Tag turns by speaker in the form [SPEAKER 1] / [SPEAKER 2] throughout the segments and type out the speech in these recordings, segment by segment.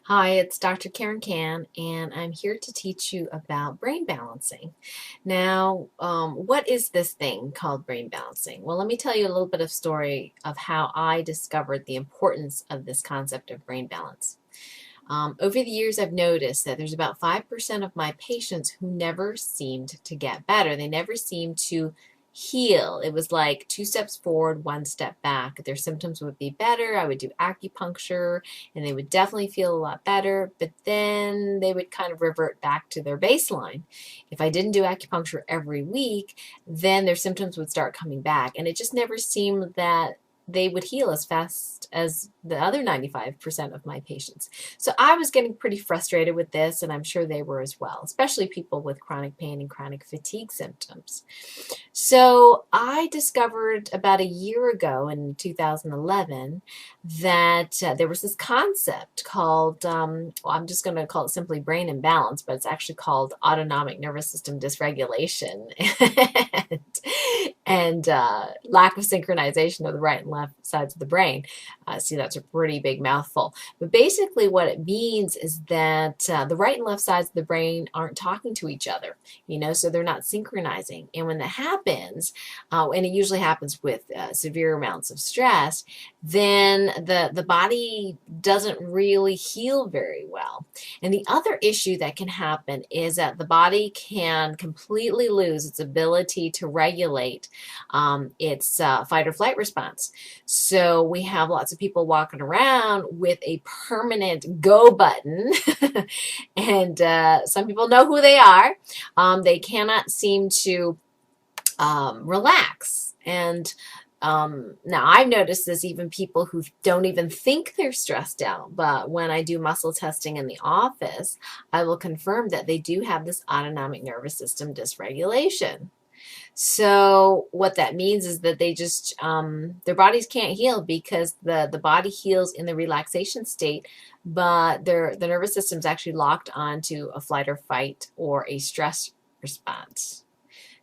[SPEAKER 1] Hi, it's Dr. Karen Can, and I'm here to teach you about brain balancing. Now, what is this thing called brain balancing? Well, let me tell you a little bit of story of how I discovered the importance of this concept of brain balance. Over the years, I've noticed that there's about 5% of my patients who never seemed to get better. They never seemed to heal. It was like two steps forward, one step back. Their symptoms would be better. I would do acupuncture and they would definitely feel a lot better, but then they would kind of revert back to their baseline. If I didn't do acupuncture every week, then their symptoms would start coming back. And it just never seemed that they would heal as fast as the other 95% of my patients. So I was getting pretty frustrated with this, and I'm sure they were as well, especially people with chronic pain and chronic fatigue symptoms. So I discovered about a year ago in 2011 that there was this concept called, well, I'm just going to call it simply brain imbalance, but it's actually called autonomic nervous system dysregulation and lack of synchronization of the right and left sides of the brain. See, that's a pretty big mouthful. But basically what it means is that the right and left sides of the brain aren't talking to each other, so they're not synchronizing. And when that happens, and it usually happens with severe amounts of stress, then the body doesn't really heal very well. And the other issue that can happen is that the body can completely lose its ability to regulate its fight or flight response. So we have lots of people walking around with a permanent go button, and some people know who they are. They cannot seem to relax. And now I've noticed this even people who don't even think they're stressed out, but when I do muscle testing in the office, I will confirm that they do have this autonomic nervous system dysregulation. So what that means is that they just their bodies can't heal because the body heals in the relaxation state, but the nervous system's actually locked onto a flight or fight or a stress response.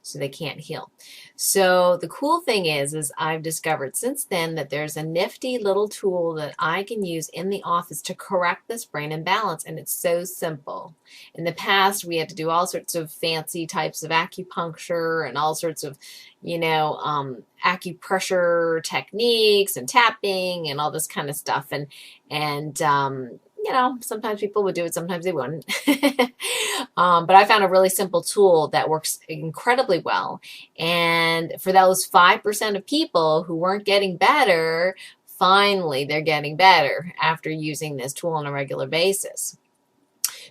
[SPEAKER 1] So they can't heal. So the cool thing is I've discovered since then that there's a nifty little tool that I can use in the office to correct this brain imbalance, and it's so simple. In the past, we had to do all sorts of fancy types of acupuncture and all sorts of, acupressure techniques and tapping and all this kind of stuff, and sometimes people would do it, sometimes they wouldn't. But I found a really simple tool that works incredibly well. And for those 5% of people who weren't getting better, finally they're getting better after using this tool on a regular basis.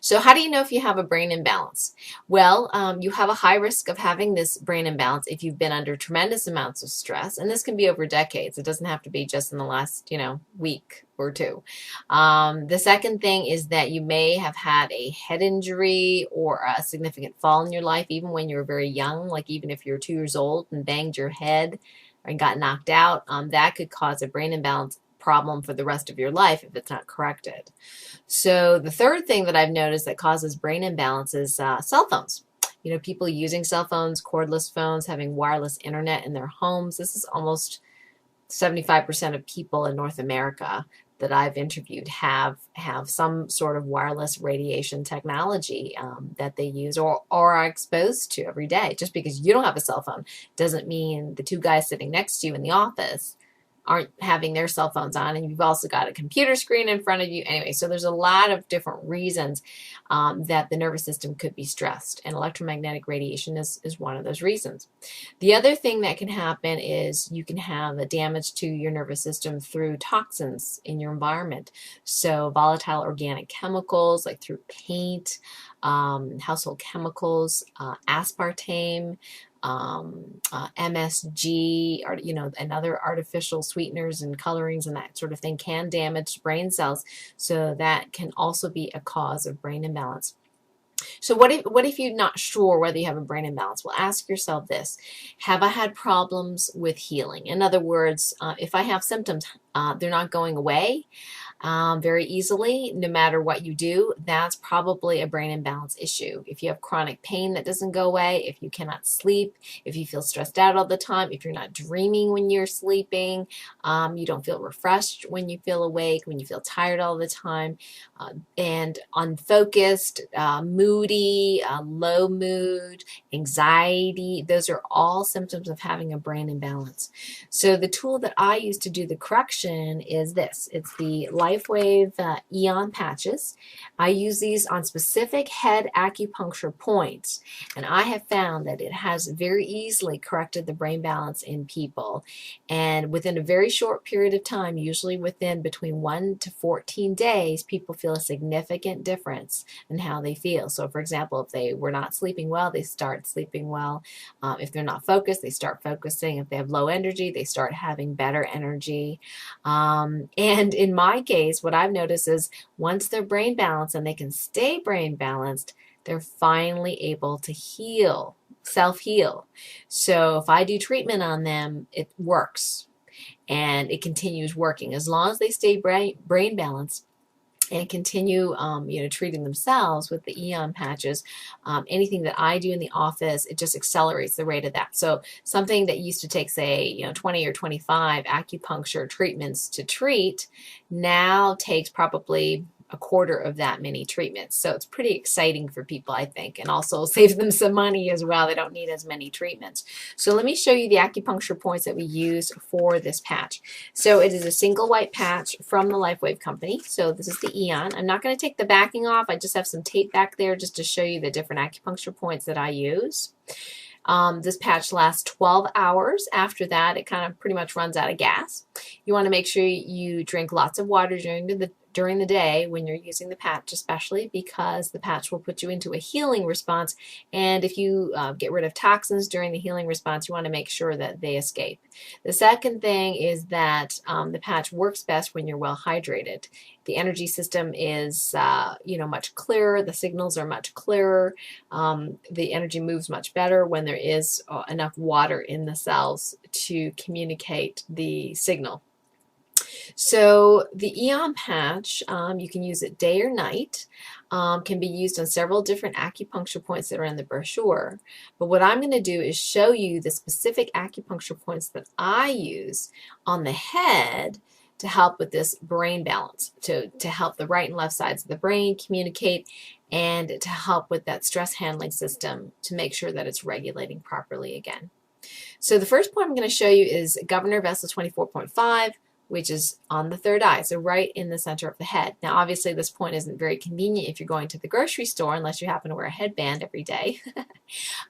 [SPEAKER 1] So how do you know if you have a brain imbalance? Well, you have a high risk of having this brain imbalance if you've been under tremendous amounts of stress, and this can be over decades. It doesn't have to be just in the last, week or two. The second thing is that you may have had a head injury or a significant fall in your life, even when you were very young, like even if you're 2 years old and banged your head and got knocked out, that could cause a brain imbalance problem for the rest of your life if it's not corrected. So the third thing that I've noticed that causes brain imbalance is cell phones. People using cell phones, cordless phones, having wireless internet in their homes. This is almost 75% of people in North America that I've interviewed have some sort of wireless radiation technology that they use or are exposed to every day. Just because you don't have a cell phone doesn't mean the two guys sitting next to you in the office aren't having their cell phones on, and you've also got a computer screen in front of you. Anyway, so there's a lot of different reasons that the nervous system could be stressed, and electromagnetic radiation is one of those reasons. The other thing that can happen is you can have a damage to your nervous system through toxins in your environment. So volatile organic chemicals like through paint, household chemicals, aspartame, MSG, or and other artificial sweeteners and colorings and that sort of thing can damage brain cells. So that can also be a cause of brain imbalance. So what if you're not sure whether you have a brain imbalance? Well, ask yourself this: have I had problems with healing? In other words, if I have symptoms, they're not going away. very easily, no matter what you do. That's probably a brain imbalance issue. If you have chronic pain that doesn't go away, if you cannot sleep, if you feel stressed out all the time, if you're not dreaming when you're sleeping, you don't feel refreshed when you feel awake, when you feel tired all the time, and unfocused, moody, low mood, anxiety, those are all symptoms of having a brain imbalance. So the tool that I use to do the correction is this. It's the LifeWave Aeon patches. I use these on specific head acupuncture points, and I have found that it has very easily corrected the brain balance in people. And within a very short period of time, usually within between 1 to 14 days, people feel a significant difference in how they feel. So for example, if they were not sleeping well, they start sleeping well. If they're not focused, they start focusing. If they have low energy, they start having better energy. And in my case, what I've noticed is once they're brain balanced and they can stay brain balanced, they're finally able to heal, self-heal. So if I do treatment on them, it works and it continues working. As long as they stay brain balanced and continue, treating themselves with the Aeon patches, anything that I do in the office, it just accelerates the rate of that. So something that used to take, say, 20 or 25 acupuncture treatments to treat now takes probably a quarter of that many treatments. So it's pretty exciting for people, I think, and also saves them some money as well. They don't need as many treatments. So let me show you the acupuncture points that we use for this patch. So it is a single white patch from the LifeWave company. So this is the Aeon. I'm not going to take the backing off. I just have some tape back there just to show you the different acupuncture points that I use. This patch lasts 12 hours. After that, it kind of pretty much runs out of gas. You want to make sure you drink lots of water during the day when you're using the patch, especially because the patch will put you into a healing response. And if you get rid of toxins during the healing response, you want to make sure that they escape. The second thing is that the patch works best when you're well hydrated. The energy system is, much clearer. The signals are much clearer. The energy moves much better when there is enough water in the cells to communicate the signal. So the Aeon patch, you can use it day or night, can be used on several different acupuncture points that are in the brochure. But what I'm going to do is show you the specific acupuncture points that I use on the head to help with this brain balance, to help the right and left sides of the brain communicate, and to help with that stress handling system to make sure that it's regulating properly again. So the first point I'm going to show you is Governor Vessel 24.5, which is on the third eye, so right in the center of the head. Now, obviously, this point isn't very convenient if you're going to the grocery store, unless you happen to wear a headband every day.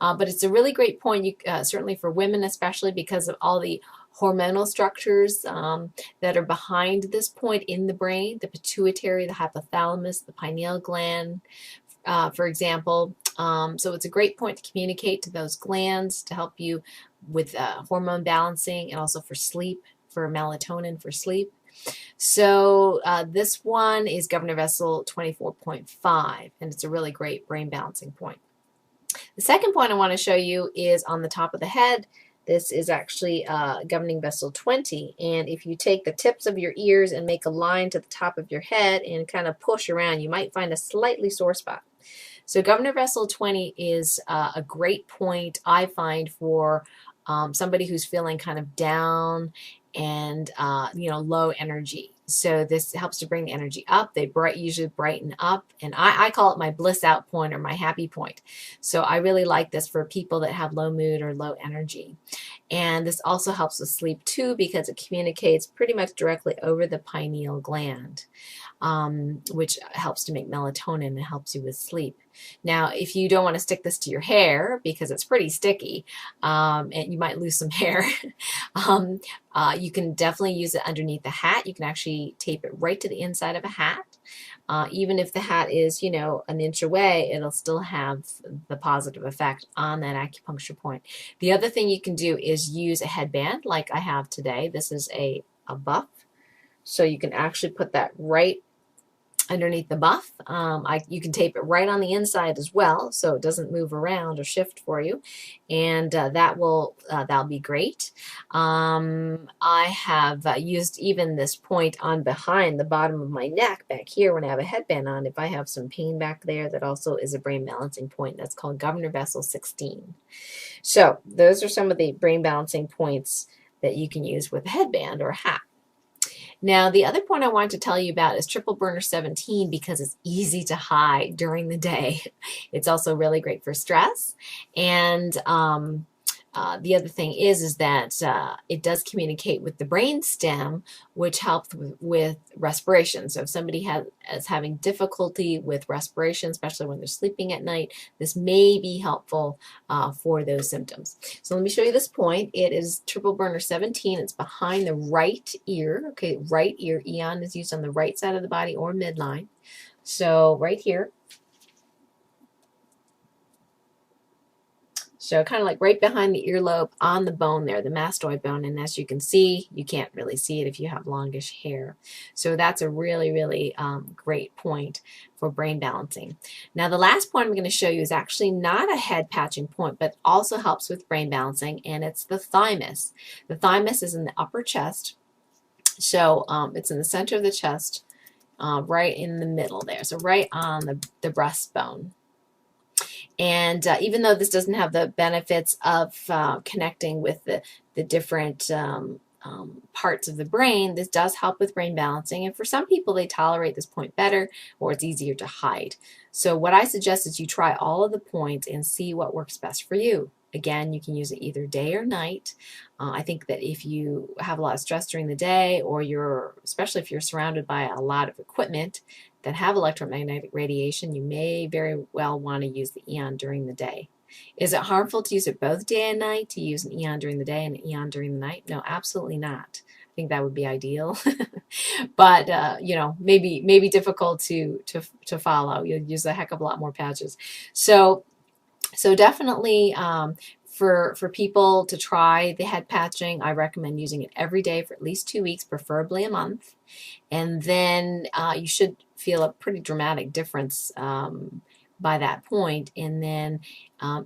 [SPEAKER 1] But it's a really great point, certainly for women, especially because of all the hormonal structures that are behind this point in the brain, the pituitary, the hypothalamus, the pineal gland, for example. So it's a great point to communicate to those glands to help you with hormone balancing and also for sleep, for melatonin for sleep. So this one is Governor Vessel 24.5, and it's a really great brain balancing point. The second point I want to show you is on the top of the head. This is actually Governing Vessel 20, and if you take the tips of your ears and make a line to the top of your head and kind of push around, you might find a slightly sore spot. So Governor Vessel 20 is a great point, I find, for somebody who's feeling kind of down and low energy. So this helps to bring the energy up. They usually brighten up, and I call it my bliss out point or my happy point. So I really like this for people that have low mood or low energy. And this also helps with sleep too, because it communicates pretty much directly over the pineal gland, which helps to make melatonin and helps you with sleep. Now, if you don't want to stick this to your hair because it's pretty sticky and you might lose some hair, you can definitely use it underneath the hat. You can actually tape it right to the inside of a hat. Even if the hat is, an inch away, it'll still have the positive effect on that acupuncture point. The other thing you can do is use a headband like I have today. This is a buff. So you can actually put that right underneath the buff. You can tape it right on the inside as well, so it doesn't move around or shift for you, and that'll be great. I have used even this point on behind the bottom of my neck back here when I have a headband on. If I have some pain back there, that also is a brain balancing point. That's called Governor Vessel 16. So those are some of the brain balancing points that you can use with a headband or a hat. Now, the other point I wanted to tell you about is Triple Burner 17 because it's easy to hide during the day. It's also really great for stress. And the other thing is that it does communicate with the brain stem, which helps with respiration. So if somebody is having difficulty with respiration, especially when they're sleeping at night, this may be helpful for those symptoms. So let me show you this point. It is Triple Burner 17. It's behind the right ear. Okay, right ear. Aeon is used on the right side of the body or midline. So right here. So kind of like right behind the earlobe on the bone there, the mastoid bone. And as you can see, you can't really see it if you have longish hair. So that's a really, really great point for brain balancing. Now, the last point I'm going to show you is actually not a head patching point, but also helps with brain balancing, and it's the thymus. The thymus is in the upper chest. So it's in the center of the chest, right in the middle there. So right on the breastbone. And even though this doesn't have the benefits of connecting with the different parts of the brain, this does help with brain balancing. And for some people, they tolerate this point better, or it's easier to hide. So what I suggest is you try all of the points and see what works best for you. Again, you can use it either day or night. I think that if you have a lot of stress during the day, or especially if you're surrounded by a lot of equipment that have electromagnetic radiation, you may very well want to use the Aeon during the day. Is it harmful to use it both day and night, to use an Aeon during the day and an Aeon during the night? No, absolutely not. I think that would be ideal. But you know, maybe difficult to follow. You'll use a heck of a lot more patches. So definitely for people to try the head patching, I recommend using it every day for at least 2 weeks, preferably a month. And then you should feel a pretty dramatic difference by that point. And then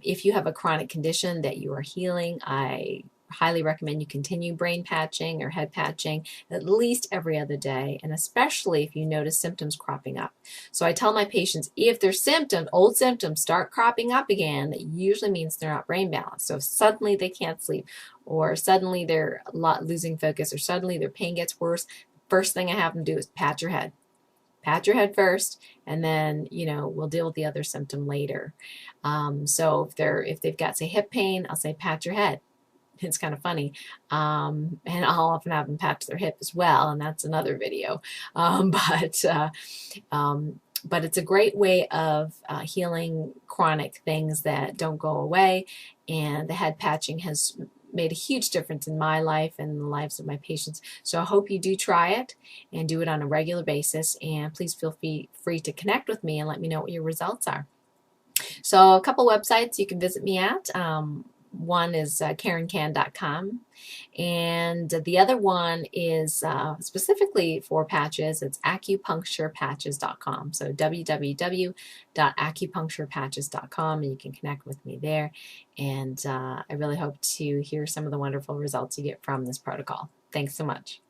[SPEAKER 1] if you have a chronic condition that you are healing, I highly recommend you continue brain patching or head patching at least every other day, and especially if you notice symptoms cropping up. So I tell my patients, if their symptoms, old symptoms, start cropping up again, that usually means they're not brain balanced. So if suddenly they can't sleep, or suddenly they're losing focus, or suddenly their pain gets worse, first thing I have them do is pat your head. Pat your head first, and then, you know, we'll deal with the other symptom later. So if they've got, say, hip pain, I'll say pat your head. It's kind of funny. And I'll often have them patch their hip as well, and that's another video. But it's a great way of healing chronic things that don't go away, and the head patching has made a huge difference in my life and the lives of my patients. So I hope you do try it and do it on a regular basis, and please feel free to connect with me and let me know what your results are. So a couple websites you can visit me at. One is KarenCan.com, and the other one is specifically for patches. It's acupuncturepatches.com. So www.acupuncturepatches.com, and you can connect with me there. And I really hope to hear some of the wonderful results you get from this protocol. Thanks so much.